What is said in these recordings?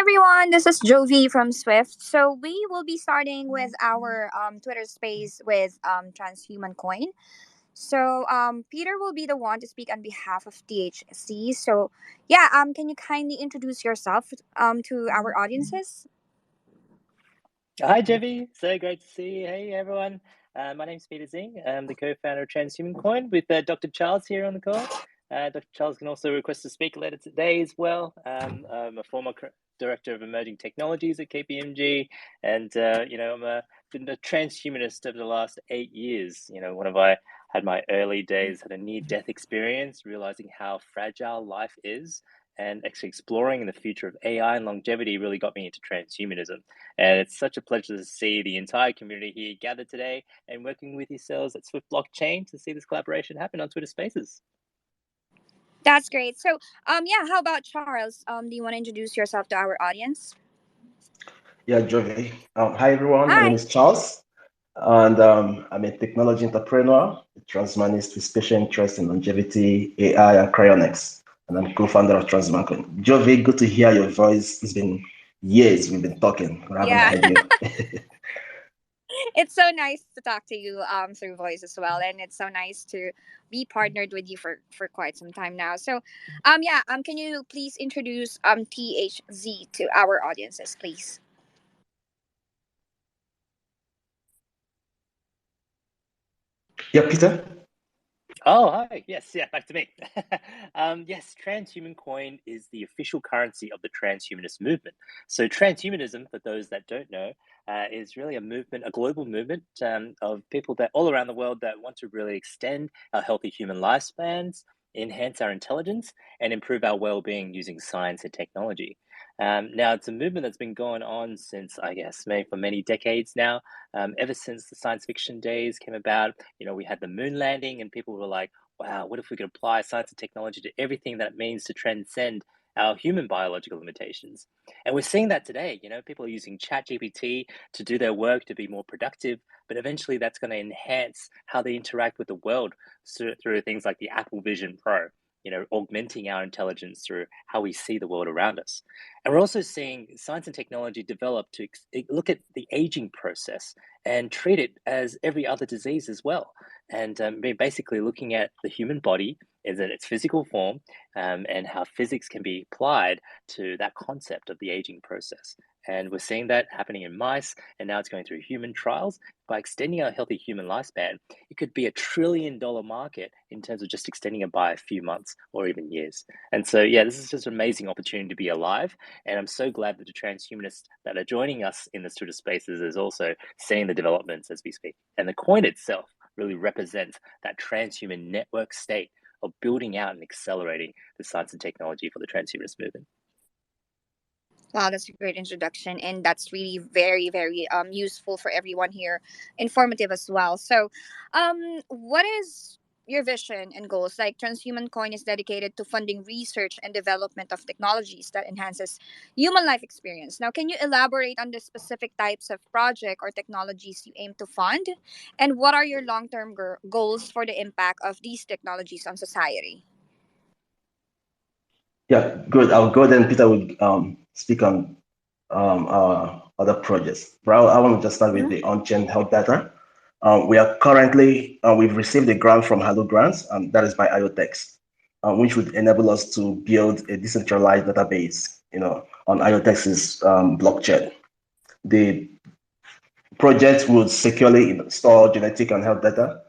everyone, this is Jovi from Swift. So we will be starting with our Twitter space with Transhuman Coin. So Peter will be the one to speak on behalf of THC. So yeah, can you kindly introduce yourself to our audiences? Hi, Jevi. So great to see you. Hey, everyone. My name's Peter Zing. I'm the co-founder of Transhuman Coin with Dr. Charles here on the call. Dr. Charles can also request to speak later today as well. I'm a former director of emerging technologies at KPMG, and been a transhumanist over the last 8 years. One of I had my early days, had a near-death experience, realizing how fragile life is, and actually exploring the future of AI and longevity really got me into transhumanism. And it's such a pleasure to see the entire community here gathered today and working with yourselves at SWFT Blockchain to see this collaboration happen on Twitter Spaces. That's great. So yeah, how about Charles? Do you want to introduce yourself to our audience? Yeah, Jovi. Hi, everyone. Hi. My name is Charles, and I'm a technology entrepreneur, a transhumanist with special interest in longevity, AI, and cryonics. And I'm co-founder of Transhuman Coin. Jovi, good to hear your voice. It's been years we've been talking. Yeah. It's so nice to talk to you through voice as well, and it's so nice to be partnered with you for quite some time now. So can you please introduce THZ to our audiences, please? Yeah, Peter. Oh, hi. Yes, back to me. Yes, Transhuman Coin is the official currency of the transhumanist movement. So transhumanism, for those that don't know, is really a movement, a global movement of people that all around the world that want to really extend our healthy human lifespans, enhance our intelligence, and improve our well-being using science and technology. Now, it's a movement that's been going on since, I guess, maybe for many decades now. Ever since the science fiction days came about, we had the moon landing, and people were like, wow, what if we could apply science and technology to everything that it means to transcend our human biological limitations? And we're seeing that today. People are using ChatGPT to do their work to be more productive, but eventually that's going to enhance how they interact with the world through things like the Apple Vision Pro. Augmenting our intelligence through how we see the world around us. And we're also seeing science and technology develop to look at the aging process and treat it as every other disease as well. And basically looking at the human body is in its physical form and how physics can be applied to that concept of the aging process. And we're seeing that happening in mice, and now it's going through human trials. By extending our healthy human lifespan, it could be $1 trillion market in terms of just extending it by a few months or even years. And so, yeah, this is just an amazing opportunity to be alive. And I'm so glad that the transhumanists that are joining us in the Twitter Spaces is also seeing the developments as we speak. And the coin itself really represents that transhuman network state of building out and accelerating the science and technology for the transhumanist movement. Wow, that's a great introduction, and that's really very, very useful for everyone here, informative as well. So, what is your vision and goals? Like Transhuman Coin is dedicated to funding research and development of technologies that enhances human life experience. Now, can you elaborate on the specific types of project or technologies you aim to fund, and what are your long-term goals for the impact of these technologies on society? Yeah, good. I'll go then. Peter will speak on our other projects. But I want to just start with the on-chain health data. We are currently, we've received a grant from Hello Grants, and that is by IoTex, which would enable us to build a decentralized database, on IoTex's blockchain. The project would securely store genetic and health data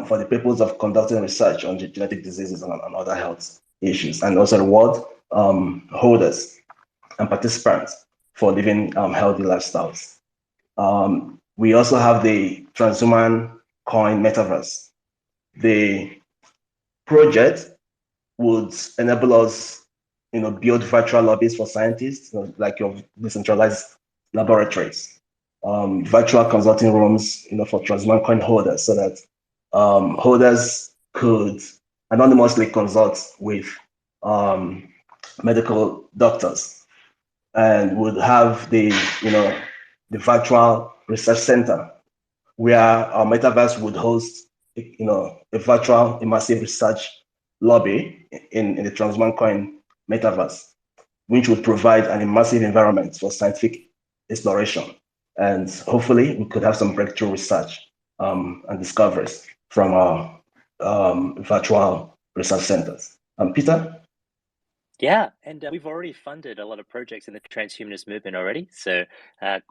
for the purpose of conducting research on genetic diseases and other health issues, and also reward holders and participants for living healthy lifestyles. We also have the Transhuman Coin Metaverse. The project would enable us, build virtual lobbies for scientists, like your decentralized laboratories, virtual consulting rooms, for Transhuman Coin holders, so that holders could anonymously consult with medical doctors, and would have the virtual research center where our metaverse would host a virtual immersive research lobby in the Transhuman Coin metaverse. which would provide an immersive environment for scientific exploration. And hopefully we could have some breakthrough research and discoveries from our virtual research centers. Peter? Yeah, and we've already funded a lot of projects in the transhumanist movement already. So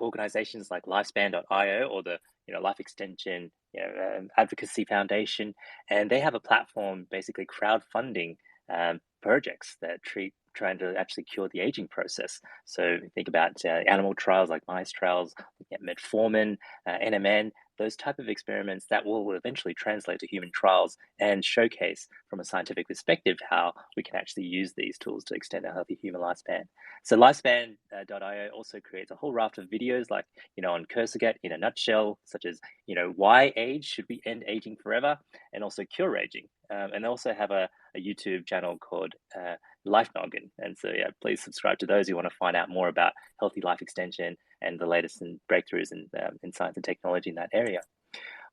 organizations like Lifespan.io or the Life Extension Advocacy Foundation, and they have a platform basically crowdfunding projects that trying to actually cure the aging process. So think about animal trials like mice trials, metformin, NMN, those type of experiments that will eventually translate to human trials and showcase from a scientific perspective how we can actually use these tools to extend a healthy human lifespan. So Lifespan.io also creates a whole raft of videos like, on Cursiget in a nutshell, such as, why age, should we end aging forever? And also cure aging. And they also have a YouTube channel called Life Noggin. And so, yeah, please subscribe to those who want to find out more about healthy life extension and the latest in breakthroughs in science and technology in that area.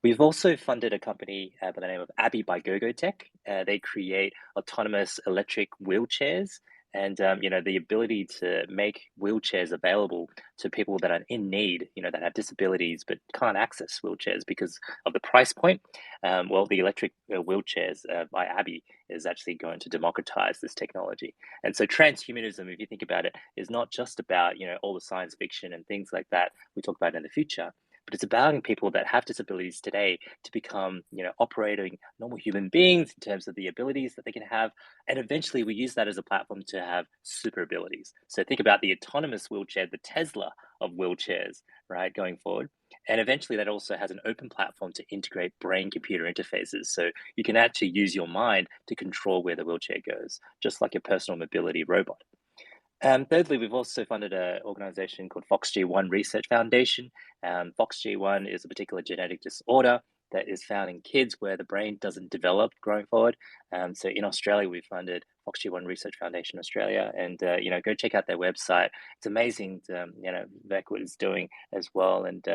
We've also funded a company by the name of Abby by GoGoTech. They create autonomous electric wheelchairs and, the ability to make wheelchairs available to people that are in need, that have disabilities but can't access wheelchairs because of the price point. Well, the electric wheelchairs by Abby is actually going to democratize this technology. And so transhumanism, if you think about it, is not just about, all the science fiction and things like that we talk about in the future, but it's about people that have disabilities today to become, operating normal human beings in terms of the abilities that they can have. And eventually we use that as a platform to have super abilities. So think about the autonomous wheelchair, the Tesla of wheelchairs, right, going forward. And eventually that also has an open platform to integrate brain-computer interfaces. So you can actually use your mind to control where the wheelchair goes, just like your personal mobility robot. Thirdly, we've also funded an organization called FoxG1 Research Foundation. FoxG1 is a particular genetic disorder that is found in kids where the brain doesn't develop growing forward. So in Australia, we funded FoxG1 Research Foundation Australia, and go check out their website. It's amazing, Vec is doing as well, and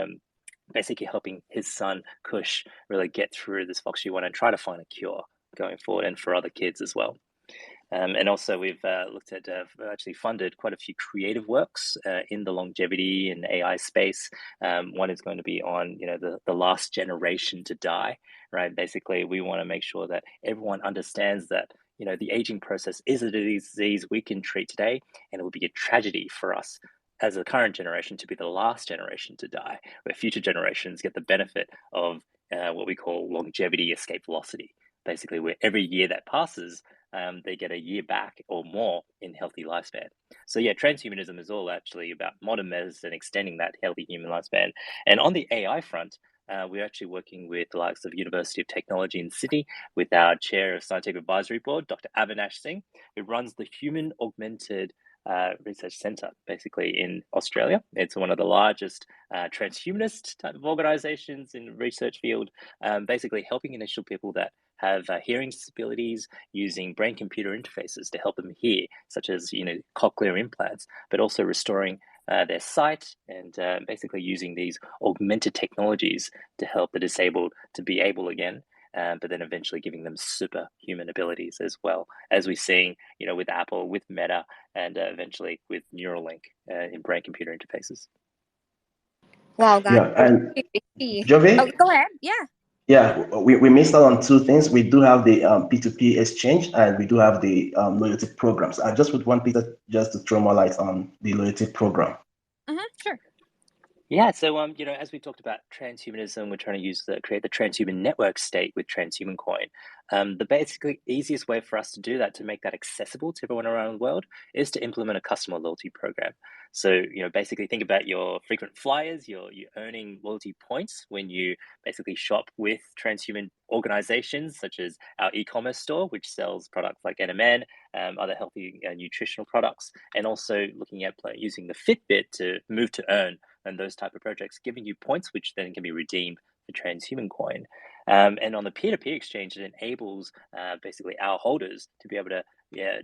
basically helping his son Kush really get through this FoxG1 and try to find a cure going forward, and for other kids as well. And also we've looked at actually funded quite a few creative works in the longevity and AI space. One is going to be on, the last generation to die, right? Basically, we want to make sure that everyone understands that, the aging process is a disease we can treat today, and it will be a tragedy for us as a current generation to be the last generation to die, where future generations get the benefit of what we call longevity escape velocity. Basically, where every year that passes, they get a year back or more in healthy lifespan. So yeah, transhumanism is all actually about modern medicine, extending that healthy human lifespan. And on the AI front, we're actually working with the likes of University of Technology in Sydney with our Chair of Scientific Advisory Board, Dr. Avinash Singh, who runs the Human Augmented Research Centre, basically in Australia. It's one of the largest transhumanist type of organizations in the research field, basically helping initial people that have hearing disabilities using brain-computer interfaces to help them hear, such as cochlear implants, but also restoring their sight and basically using these augmented technologies to help the disabled to be able again, but then eventually giving them superhuman abilities as well, as we're seeing, with Apple, with Meta, and eventually with Neuralink in brain-computer interfaces. Wow, guys. Yeah, and Jovi? Oh, go ahead. Yeah. Yeah, we missed out on two things. We do have the P2P exchange, and we do have the loyalty programs. I just would want Peter just to throw more light on the loyalty program. Sure. Yeah, so as we talked about transhumanism, we're trying to create the transhuman network state with Transhuman Coin. The basically easiest way for us to do that, to make that accessible to everyone around the world, is to implement a customer loyalty program. So basically think about your frequent flyers. You're earning loyalty points when you basically shop with transhuman organizations, such as our e-commerce store, which sells products like NMN, other healthy nutritional products, and also looking at using the Fitbit to move to earn and those type of projects, giving you points which then can be redeemed for Transhuman Coin. And on the peer-to-peer exchange, it enables basically our holders to be able to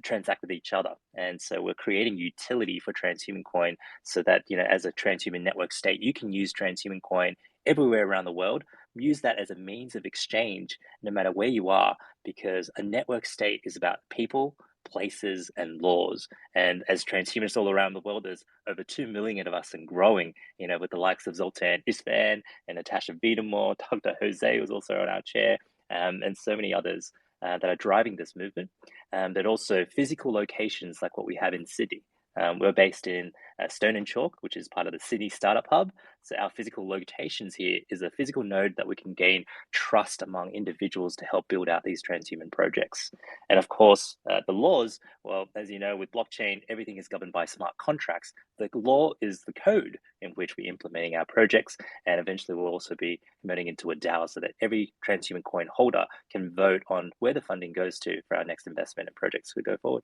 transact with each other. And so we're creating utility for Transhuman Coin so that, as a transhuman network state, you can use Transhuman Coin everywhere around the world. Use that as a means of exchange no matter where you are, because a network state is about people places, and laws. And as transhumanists all around the world, there's over 2 million of us and growing, with the likes of Zoltan Istvan and Natasha Wiedemore, Dr. Jose was also on our chair, and so many others that are driving this movement. But also physical locations like what we have in Sydney. We're based in Stone and Chalk, which is part of the Sydney Startup Hub. So our physical locations here is a physical node that we can gain trust among individuals to help build out these transhuman projects. And of course, the laws, well, as you know, with blockchain, everything is governed by smart contracts. The law is the code in which we're implementing our projects, and eventually we'll also be converting into a DAO so that every transhuman coin holder can vote on where the funding goes to for our next investment and projects as we go forward.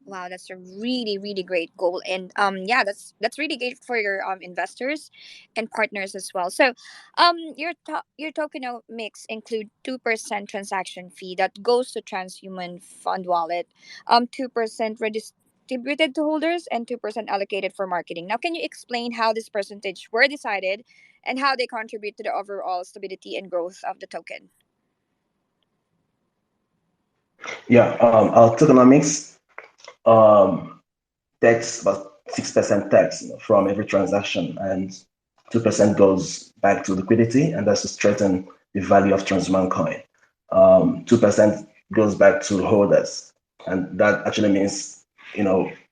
Wow, that's a really really great goal, and yeah, that's really great for your investors and partners as well. So, your tokenomics include 2% transaction fee that goes to Transhuman Fund wallet, 2% redistributed to holders, and 2% allocated for marketing. Now, can you explain how this percentage were decided, and how they contribute to the overall stability and growth of the token? Yeah, our tokenomics takes about 6% tax from every transaction, and 2% goes back to liquidity, and that's to strengthen the value of Transhuman coin. 2% goes back to holders, and that actually means,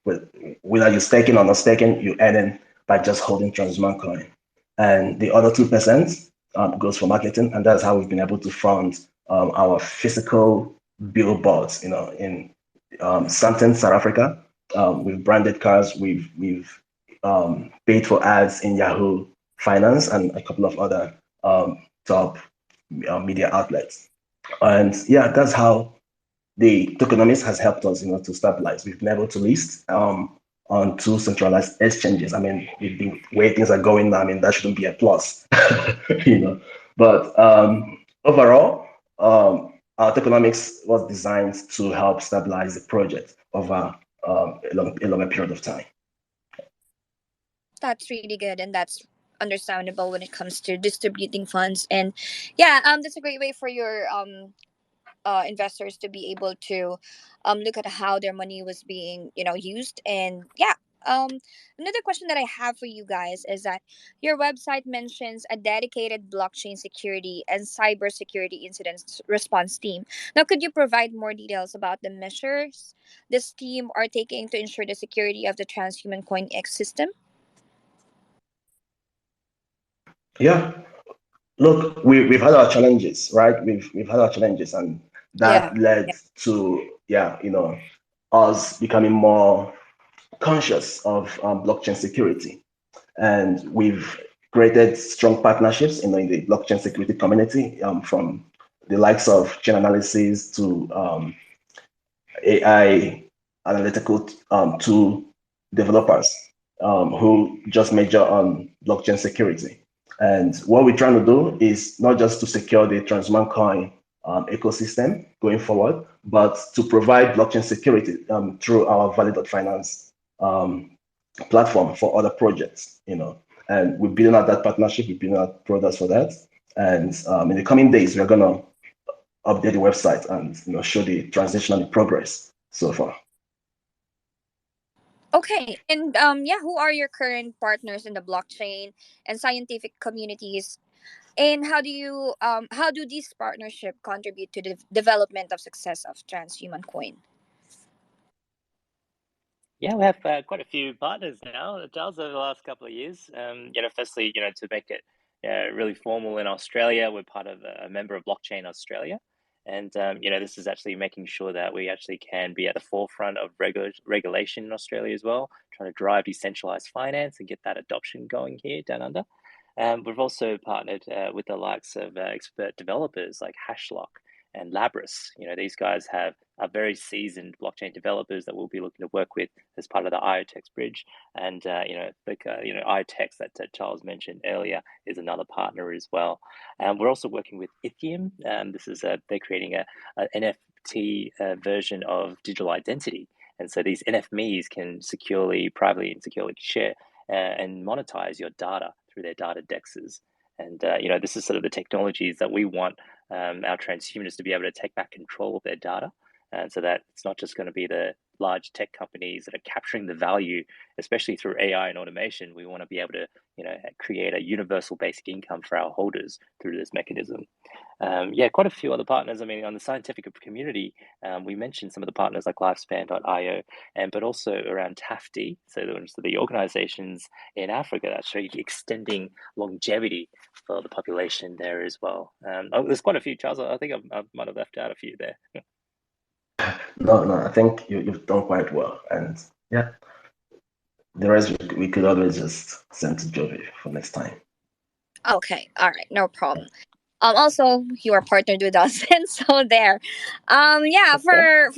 whether you're staking or not staking, you earn in by just holding Transhuman coin. And the other 2% goes for marketing, and that's how we've been able to fund our physical billboards, in Santon, South Africa. We've branded cars, we've paid for ads in Yahoo Finance and a couple of other top media outlets. And yeah, that's how the tokenomics has helped us, to stabilize. We've been able to list on 2 centralized exchanges. I mean, with the way things are going now, I mean, that shouldn't be a plus, But overall, our tokenomics was designed to help stabilize the project over a longer period of time. That's really good, and that's understandable when it comes to distributing funds. And yeah, that's a great way for your investors to be able to look at how their money was being used. And yeah, um another question that I have for you guys is that your website mentions a dedicated blockchain security and cybersecurity incident response team. Now, could you provide more details about the measures this team are taking to ensure the security of the transhuman coin ecosystem? Yeah, look, we've had our challenges, right? We've had our challenges, and that led to us becoming more conscious of blockchain security, and we've created strong partnerships in the blockchain security community, from the likes of chain analysis to AI analytical tool developers who just major on blockchain security. And what we're trying to do is not just to secure the Transhuman coin ecosystem going forward, but to provide blockchain security through our Valid.finance platform for other projects, And we're building out that partnership, we're building out products for that. And in the coming days, we're going to update the website and show the transition and the progress so far. Okay, and yeah, who are your current partners in the blockchain and scientific communities, and how do these partnership contribute to the development of success of transhuman coin? Yeah, we have quite a few partners now, Charles, over the last couple of years. Firstly, to make it really formal in Australia, we're part of a member of Blockchain Australia. And, this is actually making sure that we actually can be at the forefront of regulation in Australia as well, trying to drive decentralized finance and get that adoption going here down under. We've also partnered with the likes of expert developers like Hashlock and Labris. These guys are very seasoned blockchain developers that we'll be looking to work with as part of the IoTeX bridge. And IoTeX that Charles mentioned earlier is another partner as well. We're also working with Ethereum. This is they're creating a NFT version of digital identity. And so these NFMEs can privately and securely share and monetize your data through their data dexes. And this is sort of the technologies that we want our transhumanists to be able to take back control of their data And so that it's not just going to be the large tech companies that are capturing the value, especially through AI and automation. We want to be able to, create a universal basic income for our holders through this mechanism. Quite a few other partners. I mean, on the scientific community, we mentioned some of the partners like Lifespan.io, but also around TAFT, so the organizations in Africa that are extending longevity for the population there as well. There's quite a few, Charles. I think I might have left out a few there. No, I think you've done quite well. And yeah, the rest we could always just send to Jovi for next time. Okay, all right, no problem. Also, you are partnered with us, and so there. For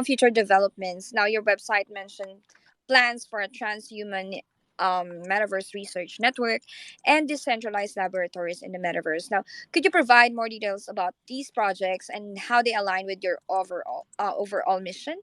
future developments. Now, your website mentioned plans for a transhuman metaverse research network and decentralized laboratories in the metaverse. Now, could you provide more details about these projects and how they align with your overall mission?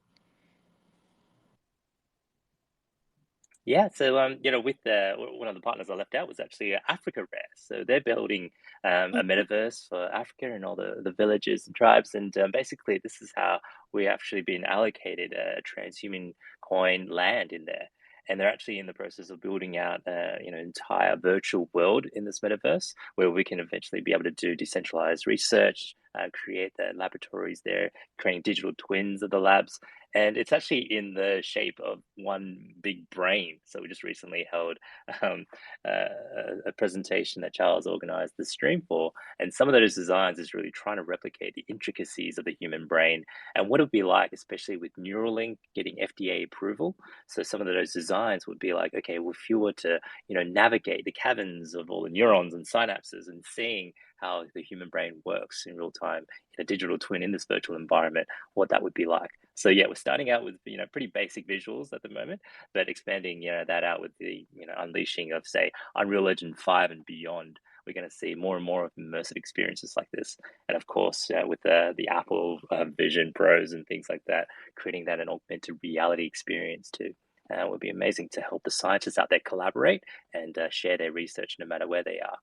Yeah, so with one of the partners I left out was actually Africa Rare. So they're building a metaverse for Africa and all the villages and tribes, and basically this is how we actually been allocated a transhuman coin land in there. And they're actually in the process of building out, entire virtual world in this metaverse where we can eventually be able to do decentralized research, create the laboratories there, creating digital twins of the labs, and it's actually in the shape of one big brain. So we just recently held um, a presentation that Charles organized the stream for, and some of those designs is really trying to replicate the intricacies of the human brain and what it would be like, especially with Neuralink getting FDA approval. So some of those designs would be like, okay, well, if you were to, navigate the caverns of all the neurons and synapses and seeing how the human brain works in real time in a digital twin in this virtual environment, what that would be like. So yeah, we're starting out with pretty basic visuals at the moment, but expanding that out with the unleashing of, say, Unreal Engine 5 and beyond. We're going to see more and more of immersive experiences like this, and of course with the Apple Vision Pros and things like that, creating that an augmented reality experience too. Would be amazing to help the scientists out there collaborate and share their research no matter where they are.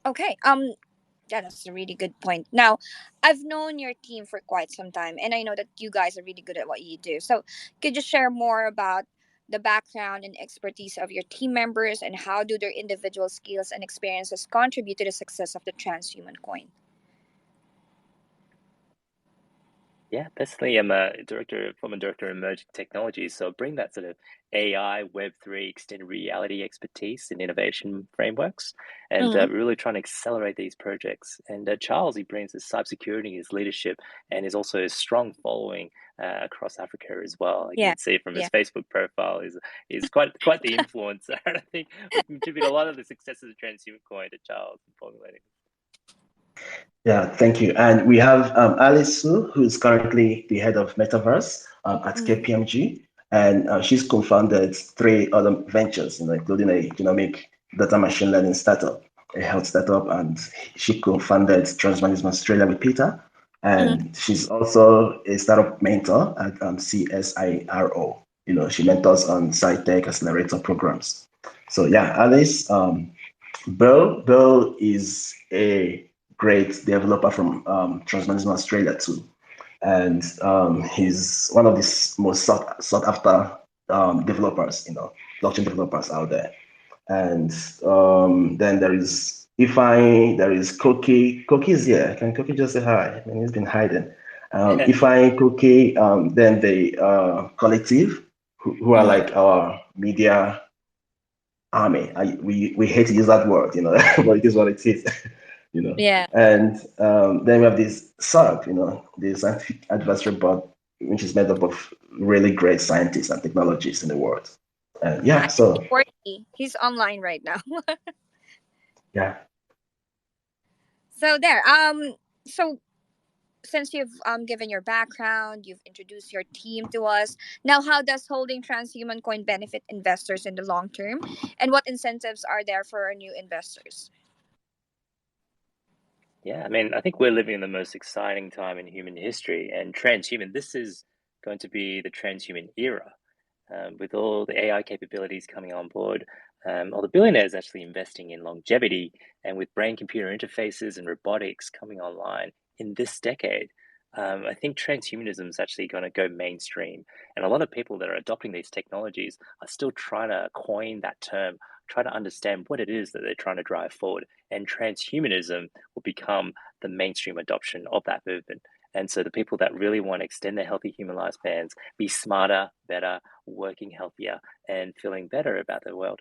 Okay. Yeah, that's a really good point. Now, I've known your team for quite some time, and I know that you guys are really good at what you do. So, could you share more about the background and expertise of your team members, and how do their individual skills and experiences contribute to the success of the transhuman coin? Yeah, personally, I'm a former director of emerging technologies. So I bring that sort of AI, Web3, extended reality expertise and innovation frameworks, and Mm-hmm. really trying to accelerate these projects. And Charles, he brings his cybersecurity, his leadership, and is also a strong following across Africa as well. You Yeah, can see from his yeah. Facebook profile, he's quite the influencer. And I think we contribute a lot of the successes of Transhuman Coin to Charles in formulating. Yeah, thank you. And we have Alice Su, who's currently the head of Metaverse at KPMG, and she's co-founded 3 other ventures, including a genomic data machine learning startup, a health startup, and she co-founded Transhumanism Australia with Peter. And she's also a startup mentor at CSIRO. She mentors on SciTech accelerator programs. So yeah, Alice, Bill is a great developer from Transhumanism Australia too, and he's one of the most sought after developers, blockchain developers out there. And then there is Ifeanyi, there is Koki. Koki is here. Can Koki just say hi? I mean, he's been hiding. Ifeanyi, Koki, then the collective, who are like our media army. We hate to use that word, but it is what it is. Yeah. And then we have this SARB, the Scientific Advisory Board, which is made up of really great scientists and technologists in the world. Yeah, so He's online right now. yeah. So there. So since you've given your background, you've introduced your team to us. Now, how does holding transhuman coin benefit investors in the long term, and what incentives are there for our new investors? Yeah, I mean, I think we're living in the most exciting time in human history, and transhuman, this is going to be the transhuman era. With all the AI capabilities coming on board, all the billionaires actually investing in longevity, and with brain computer interfaces and robotics coming online in this decade, I think transhumanism is actually going to go mainstream. And a lot of people that are adopting these technologies are still trying to coin that term, try to understand what it is that they're trying to drive forward. And transhumanism will become the mainstream adoption of that movement. And so the people that really want to extend their healthy human lifespans, be smarter, better, working healthier, and feeling better about the world,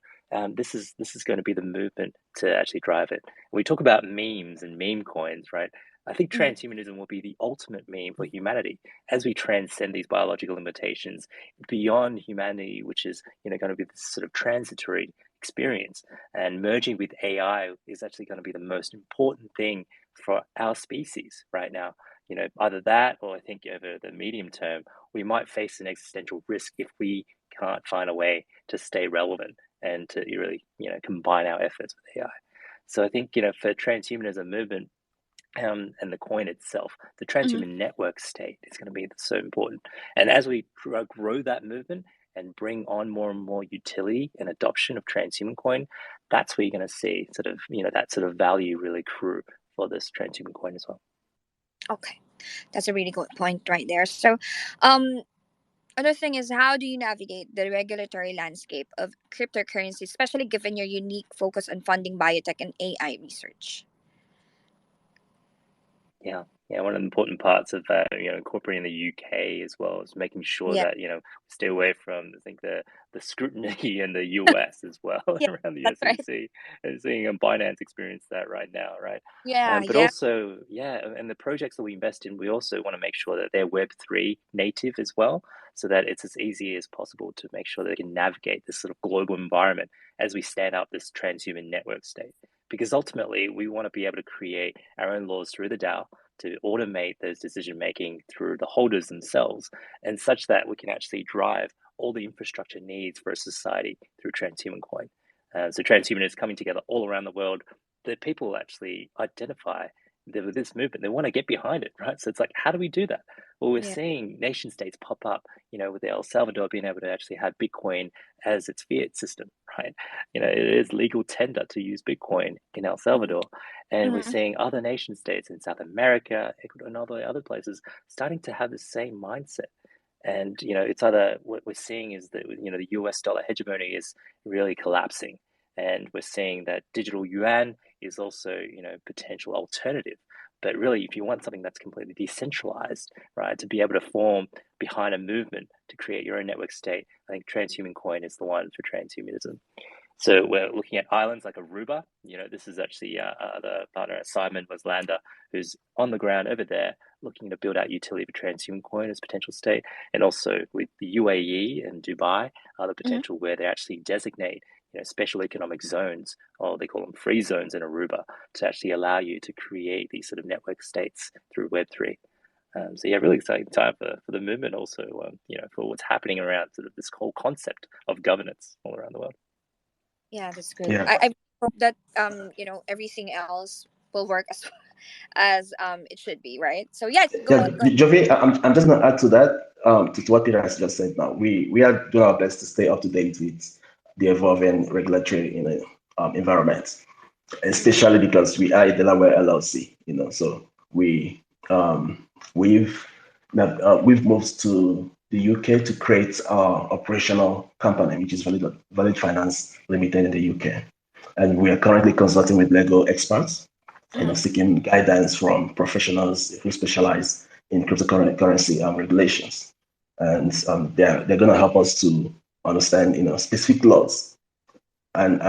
this is going to be the movement to actually drive it. We talk about memes and meme coins, right? I think Mhm. transhumanism will be the ultimate meme for humanity as we transcend these biological limitations beyond humanity, which is going to be this sort of transitory experience. And merging with AI is actually going to be the most important thing for our species right now. Either that, or I think over the medium term, we might face an existential risk if we can't find a way to stay relevant and to really, combine our efforts with AI. So I think, for transhumanism movement, and the coin itself, the Mhm. transhuman network state is going to be so important. And as we grow that movement and bring on more and more utility and adoption of transhuman coin, that's where you're going to see sort of, that sort of value really accrue for this transhuman coin as well. Okay, that's a really good point right there. So, um, another thing is, how do you navigate the regulatory landscape of cryptocurrency, especially given your unique focus on funding biotech and AI research? Yeah, yeah. One of the important parts of incorporating the UK as well is making sure Yeah, that stay away from, I think, the scrutiny in the US as well yeah, around the that's right. SEC, and seeing Binance experience that right now, right? Yeah, But yeah. also, yeah, and the projects that we invest in, we also want to make sure that they're Web3 native as well, so that it's as easy as possible to make sure they can navigate this sort of global environment as we stand up this transhuman network state. Because ultimately, we want to be able to create our own laws through the DAO to automate those decision making through the holders themselves, and such that we can actually drive all the infrastructure needs for a society through transhuman coin. So transhuman is coming together all around the world. The people actually identify with this movement. They want to get behind it, right? So it's like, how do we do that? Well, we're Yeah. seeing nation states pop up, with El Salvador being able to actually have Bitcoin as its fiat system, right? It is legal tender to use Bitcoin in El Salvador. And we're Mhm. seeing other nation states in South America, Ecuador, and other places starting to have the same mindset. And it's either what we're seeing is that the US dollar hegemony is really collapsing, and we're seeing that digital yuan is also potential alternative. But really, if you want something that's completely decentralized, right, to be able to form behind a movement to create your own network state, I think transhuman coin is the one for transhumanism. So we're looking at islands like Aruba. This is actually the partner Simon Waslander, who's on the ground over there looking to build out utility for transhuman coin as potential state, and also with the UAE and Dubai, the Mhm. potential where they actually designate special economic zones, or they call them free zones in Aruba, to actually allow you to create these sort of network states through Web3. So yeah, really exciting time for the movement, also for what's happening around sort of this whole concept of governance all around the world. Yeah, that's great. Yeah, I hope that everything else will work as as it should be, right? So yes, go yeah, on, go on. Jovi, I'm just gonna add to that, to what Peter has just said. Now, we are doing our best to stay up to date with the evolving regulatory, environment, especially because we are a Delaware LLC, so we've we've moved to the UK to create our operational company, which is Valid Finance Limited in the UK, and we are currently consulting with legal experts, Mhm. seeking guidance from professionals who specialize in cryptocurrency regulations, and they're going to help us to understand, specific laws and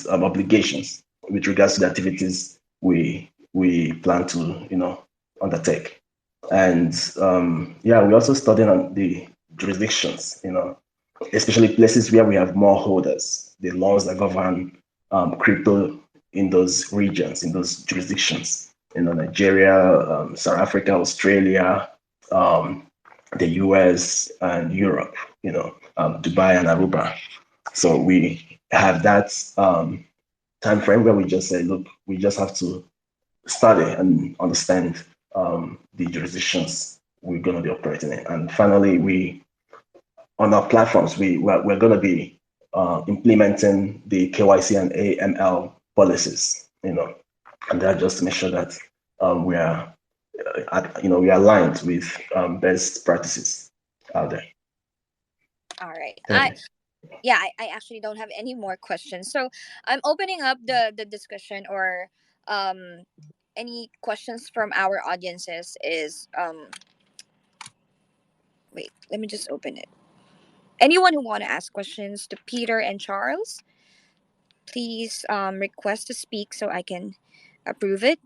obligations with regards to the activities we plan to undertake. And yeah, we also studying on the jurisdictions, especially places where we have more holders, the laws that govern crypto in those regions, in those jurisdictions, Nigeria, South Africa, Australia, um, the US, and Europe, Dubai and Aruba. So we have that time frame where we just say, look, we just have to study and understand the jurisdictions we're going to be operating in. And finally, we on our platforms, we're going to be implementing the KYC and AML policies, and that just to make sure that we are we are aligned with best practices out there. All right. Thank you. I actually don't have any more questions. So I'm opening up the discussion, or um any questions from our audiences is wait, let me just open it. Anyone who want to ask questions to Peter and Charles, please request to speak so I can approve it.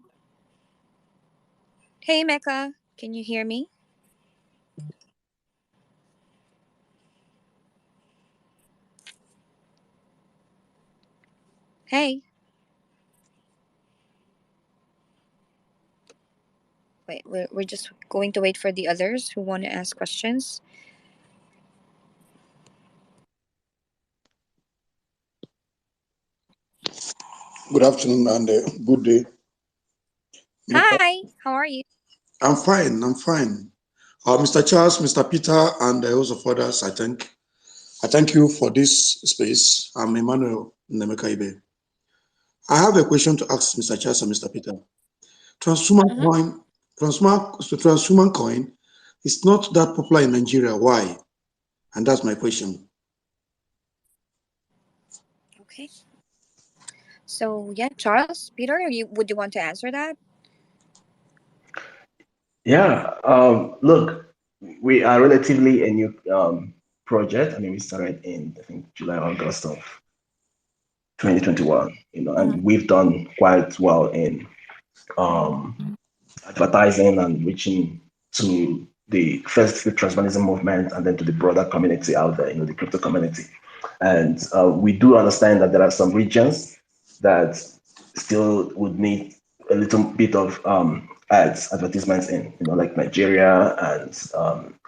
Hey Mecca, can you hear me? Hey. Wait, we're just going to wait for the others who want to ask questions. Good afternoon and good day. Hi, how are you? I'm fine. I'm fine. Mr. Charles, Mr. Peter, and also of others, I thank you for this space. I'm Emmanuel Nemekaibe. I have a question to ask Mr. Charles and Mr. Peter. Transhuman Mm-hmm. coin, transhuman coin is not that popular in Nigeria. Why? And that's my question. Okay. So yeah, Charles, Peter, would you want to answer that? Yeah. Look, we are relatively a new project. I mean, we started in, I think, July, August of 2021. And we've done quite well in advertising and reaching to the transhumanism movement, and then to the broader community out there, the crypto community. And we do understand that there are some regions that still would need a little bit of advertisements in, like Nigeria and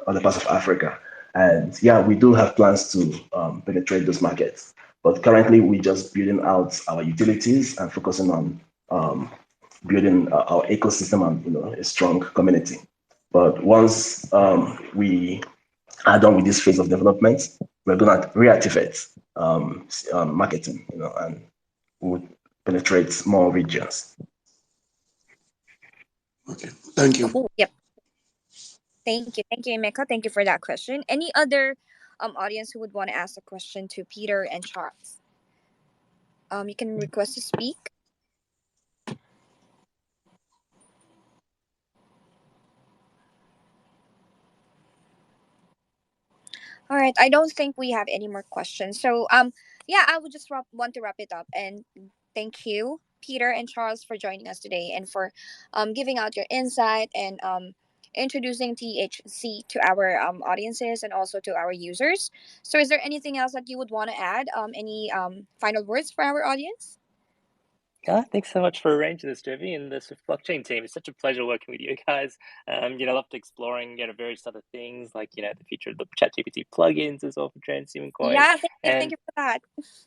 other parts of Africa. And yeah, we do have plans to penetrate those markets. But currently, we're just building out our utilities and focusing on building our ecosystem and a strong community. But once we are done with this phase of development, we're going to reactivate marketing, and we'll penetrate more regions. Okay, thank you. Cool. Yep. Thank you, Emeka. Thank you for that question. Any other audience who would want to ask a question to Peter and Charles? You can request to speak. All right. I don't think we have any more questions. So yeah, I would just want to wrap it up, and thank you, Peter and Charles, for joining us today and for giving out your insight and introducing THC to our audiences and also to our users. So is there anything else that you would want to add? Any final words for our audience? Thanks so much for arranging this, Jovi, and the SWFT Blockchain team. It's such a pleasure working with you guys. I love exploring, various other things like, the feature of the ChatGPT plugins as well for Transhuman Coin. Yeah, thank And you for that.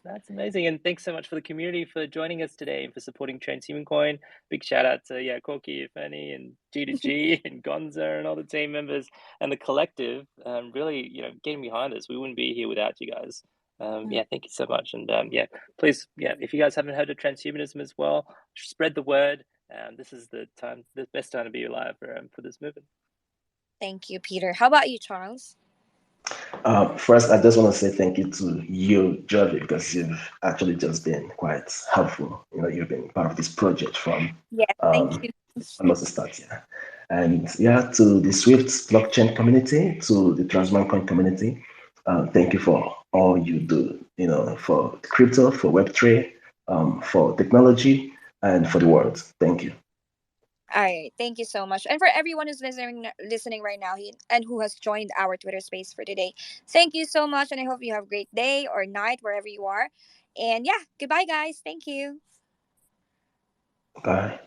that's amazing. And thanks so much for the community for joining us today and for supporting Transhuman Coin. Big shout out to Corky, Fanny, and G2G and Gonza and all the team members and the collective. Really, getting behind us. We wouldn't be here without you guys. Thank you so much. And please, if you guys haven't heard of transhumanism as well, spread the word. This is the best time to be alive for this movement. Thank you, Peter. How about you, Charles? First, I just want to say thank you to you, Jovi, because you've actually just been quite helpful. You've been part of this project from thank you. almost the start, And to the SWFT blockchain community, to the Transhuman Coin community, thank you for all you do, for crypto, for Web3, for technology, and for the world. Thank you. All right, thank you so much. And for everyone who's listening right now and who has joined our Twitter space for today, thank you so much. And I hope you have a great day or night wherever you are. And yeah, goodbye, guys. Thank you. Bye.